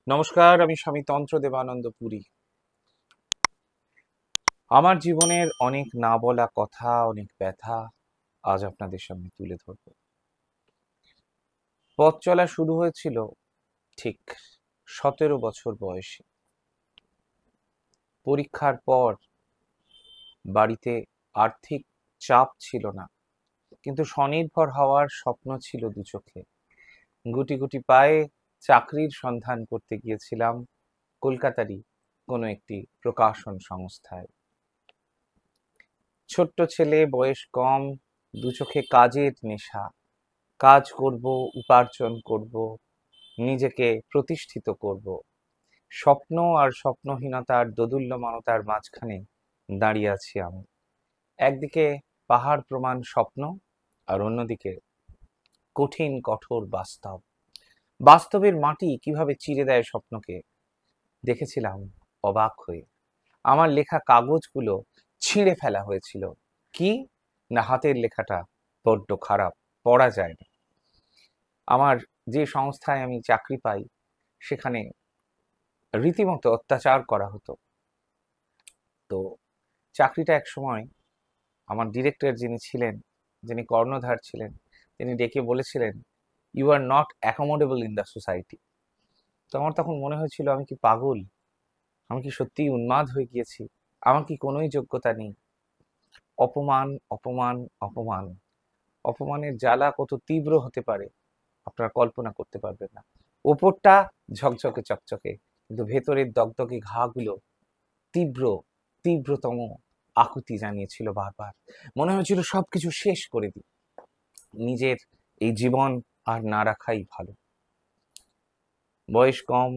নমস্কার, আমি স্বামী তন্ত্র দেবানন্দ পুরী। আমার জীবনের অনেক না বলা কথা, অনেক ব্যথা আজ আপনাদের সামনে তুলে ধরব। পথ চলা শুরু হয়েছিল ঠিক 17 বছর বয়সে। পরীক্ষার পর বাড়িতে আর্থিক চাপ ছিল না, কিন্তু স্বনির্ভর হওয়ার স্বপ্ন ছিল দু চোখে। গুটি গুটি পায়ে চাকরির সন্ধান করতে গিয়েছিলাম কলকাতারই কোনো একটি প্রকাশন সংস্থায়। ছোট্ট ছেলে, বয়স কম, দু চোখে কাজের নেশা। কাজ করব, উপার্জন করব, নিজেকে প্রতিষ্ঠিত করব। স্বপ্ন আর স্বপ্নহীনতার দোদুল্যমানতার মাঝখানে দাঁড়িয়ে আছি আমি। একদিকে পাহাড় প্রমাণ স্বপ্ন, আর অন্যদিকে কঠিন কঠোর বাস্তব। বাস্তবের মাটি কিভাবে চিরে দেয় স্বপ্নকে দেখেছিলাম অবাক হয়ে। আমার লেখা কাগজগুলো ছিঁড়ে ফেলা হয়েছিল। কি না, হাতের লেখাটা বড্ড খারাপ, পড়া যায় না। আমার যে সংস্থায় আমি চাকরি পাই সেখানে রীতিমতো অত্যাচার করা হতো। তো চাকরিটা এক সময় আমার ডিরেক্টর যিনি ছিলেন, যিনি কর্ণধার ছিলেন, তিনি ডেকে বলেছিলেন, you are not accommodable in the society. তো আমার তখন মনে হয়েছিল, আমি কি পাগল? আমি কি সত্যিই উন্মাদ হয়ে গিয়েছি? আমার কি কোনোই যোগ্যতা নেই? অপমান, অপমান, অপমান। অপমানের জ্বালা কত তীব্র হতে পারে আপনারা কল্পনা করতে পারবেন না। ওপরটা ঝকঝকে চকচকে, কিন্তু ভেতরের দগদগে ঘাগুলো তীব্র, তীব্রতম আকুতি জানিয়েছিল বারবার। মনে হয়েছিল সবকিছু শেষ করে দিই, নিজের এই জীবন আর না রাখাই ভালো। বয়স কম,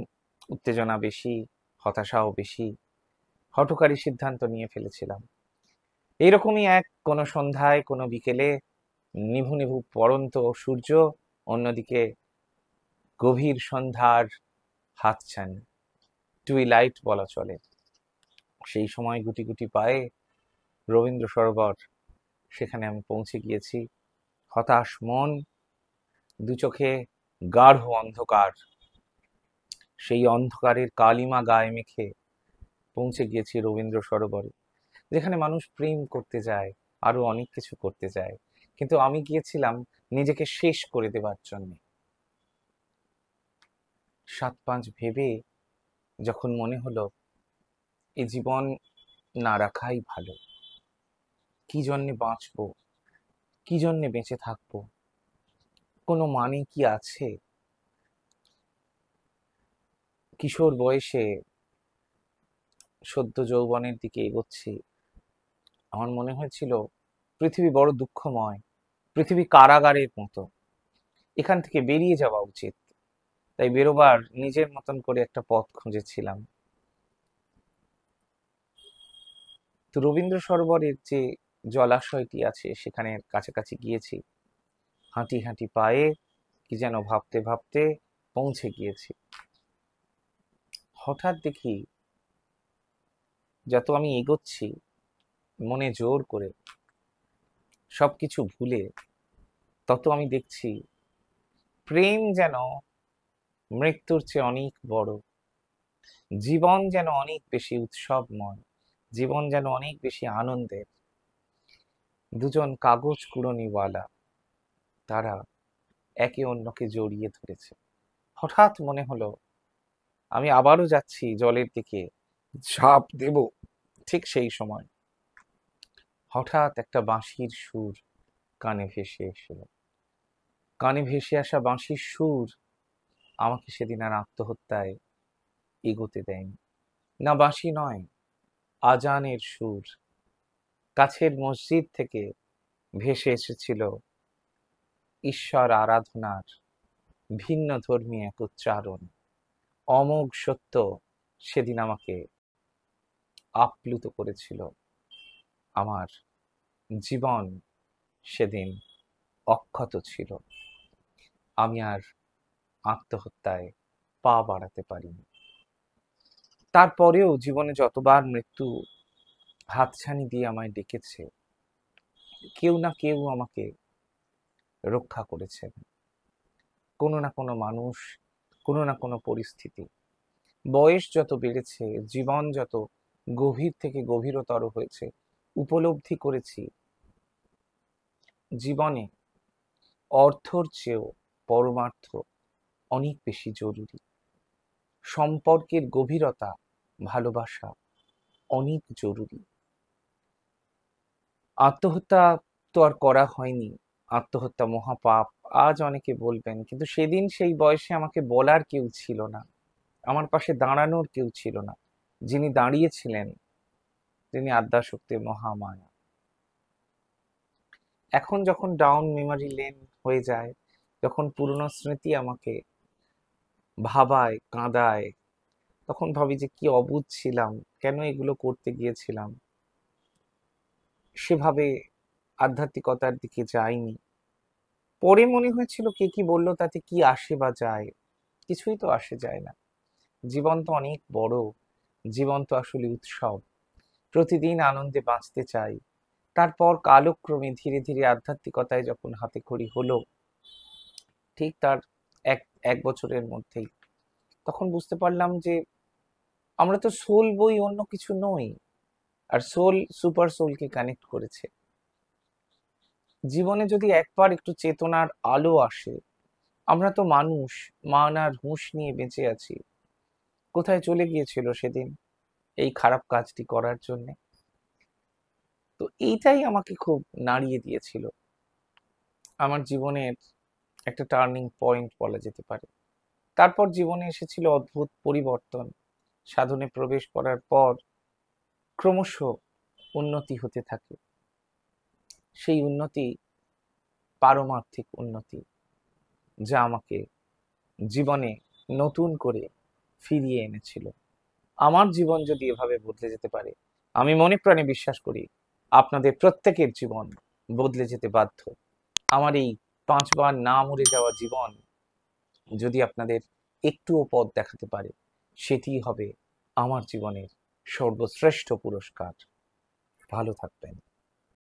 উত্তেজনা বেশি, হতাশাও বেশি। হঠকারী সিদ্ধান্ত নিয়ে ফেলেছিলাম। এইরকমই এক কোনো সন্ধ্যায়, কোনো বিকেলে, নিভু নিভু পড়ন্ত সূর্য, অন্যদিকে গভীর সন্ধ্যার হাতছানি, টুইলাইট বলা চলে। সেই সময় গুটি গুটি পায়ে রবীন্দ্র সরোবর, সেখানে আমি পৌঁছে গিয়েছি। হতাশ মন, দু চোখে গাঢ় অন্ধকার। সেই অন্ধকারের কালিমা গায়ে মেখে পৌঁছে গিয়েছি রবীন্দ্র সরোবরে, যেখানে মানুষ প্রেম করতে যায়, আরো অনেক কিছু করতে যায়, কিন্তু আমি গিয়েছিলাম নিজেকে শেষ করে দেবার জন্য। 7-5 ভেবে যখন মনে হলো এই জীবন না রাখাই ভালো, কি জন্যে বাঁচবো, কি জন্যে বেঁচে থাকবো, কোনো মানে কি আছে? কিশোর বয়সে সদ্য যৌবনের দিকে এগোচ্ছি। আমার মনে হয়েছিল পৃথিবী বড় দুঃখময়, পৃথিবী কারাগারের মতো, এখান থেকে বেরিয়ে যাওয়া উচিত। তাই বেরোবার নিজের মতন করে একটা পথ খুঁজেছিলাম। তো রবীন্দ্র সরোবরের যে জলাশয়টি আছে সেখানে কাছাকাছি গিয়েছি। হাঁটি হাঁটি পায়ে কি যেন ভাবতে ভাবতে পৌঁছে গিয়েছি। হঠাৎ দেখি যত আমি এগোচ্ছি মনে জোর করে, সবকিছু ভুলে, তত আমি দেখছি প্রেম যেন মৃত্যুর চেয়ে অনেক বড়। জীবন যেন অনেক বেশি উৎসবময়, জীবন যেন অনেক বেশি আনন্দের। দুজন কাগজ কুড়োনিওয়ালা, তারা একে অন্যকে জড়িয়ে ধরেছে। হঠাৎ মনে হলো আমি আবারও যাচ্ছি জলের দিকে, ঝাঁপ দেব। ঠিক সেই সময় হঠাৎ একটা বাঁশির সুর কানে ভেসে এসেছিল। কানে ভেসে আসা বাঁশির সুর আমাকে সেদিন আর আত্মহত্যায় এগোতে দেয়নি। না, বাঁশি নয়, আজানের সুর। কাছের মসজিদ থেকে ভেসে এসেছিল ঈশ্বর আরাধনার ভিন্ন ধর্মী এক উচ্চারণ। অমোঘ সত্য সেদিন আমাকে আপ্লুত করেছিল। আমার জীবন সেদিন অক্ষত ছিল। আমি আর আত্মহত্যায় পা বাড়াতে পারিনি। তারপরেও জীবনে যতবার মৃত্যু হাতছানি দিয়ে আমায় ডেকেছে, কেউ না কেউ আমাকে রক্ষা করেছেন। কোনো না কোনো মানুষ, কোনো না কোনো পরিস্থিতি। বয়স যত বেড়েছে, জীবন যত গভীর থেকে গভীরতর হয়েছে, উপলব্ধি করেছি জীবনে অর্থর চেয়েও পরমার্থ অনেক বেশি জরুরি। সম্পর্কের গভীরতা, ভালোবাসা অনেক জরুরি। আত্মহত্যা তো আর করা হয়নি, আত্মহত্যা মহাপাপ আজ অনেকে বলবেন, কিন্তু সেদিন সেই বয়সে আমাকে বলার কেউ ছিল না, আমার পাশে দাঁড়ানোর কেউ ছিল না। যিনি দাঁড়িয়েছিলেন তিনি আদ্যাশক্তির মহামায়া। এখন যখন ডাউন মেমোরি লেন হয়ে যায়, যখন পুরনো স্মৃতি আমাকে ভাবায়, কাঁদায়, তখন ভাবি যে কি অবুঝ ছিলাম, কেন এগুলো করতে গিয়েছিলাম, সেভাবে আধ্যাত্মিকতার দিকে যাইনি। পরে মনে হয়েছিল কে কি বললো তাতে কি আসে বা যায়, কিছুই তো আসে যায় না। জীবন তো অনেক বড়, জীবন তো আসলে উৎসব, প্রতিদিন আনন্দে বাঁচতে চাই। তারপর কালক্রমে ধীরে ধীরে আধ্যাত্মিকতায় যখন হাতেখড়ি হলো, ঠিক তার এক এক বছরের মধ্যেই তখন বুঝতে পারলাম যে আমরা তো সোল বই, অন্য কিছু নই। আর সোল সুপার সোলকে কানেক্ট করেছে। জীবনে যদি একবার একটু চেতনার আলো আসে, আমরা তো মানুষ, মান আর হুঁশ নিয়ে বেঁচে আছি। কোথায় চলে গিয়েছিল সেদিন এই খারাপ কাজটি করার জন্য? তো এইটাই আমাকে খুব নাড়িয়ে দিয়েছিল, আমার জীবনের একটা টার্নিং পয়েন্ট বলা যেতে পারে। তারপর জীবনে এসেছিল অদ্ভুত পরিবর্তন। সাধনে প্রবেশ করার পর ক্রমশ উন্নতি হতে থাকে। সেই উন্নতি পারমার্থিক উন্নতি, যা আমাকে জীবনে নতুন করে ফিরিয়ে এনেছিল। আমার জীবন যদি এভাবে বদলে যেতে পারে, আমি মনে প্রাণে বিশ্বাস করি আপনাদের প্রত্যেকের জীবন বদলে যেতে বাধ্য। আমার এই 5 বার না মরে যাওয়া জীবন যদি আপনাদের একটুও পথ দেখাতে পারে, সেটিই হবে আমার জীবনের সর্বশ্রেষ্ঠ পুরস্কার। ভালো থাকবেন।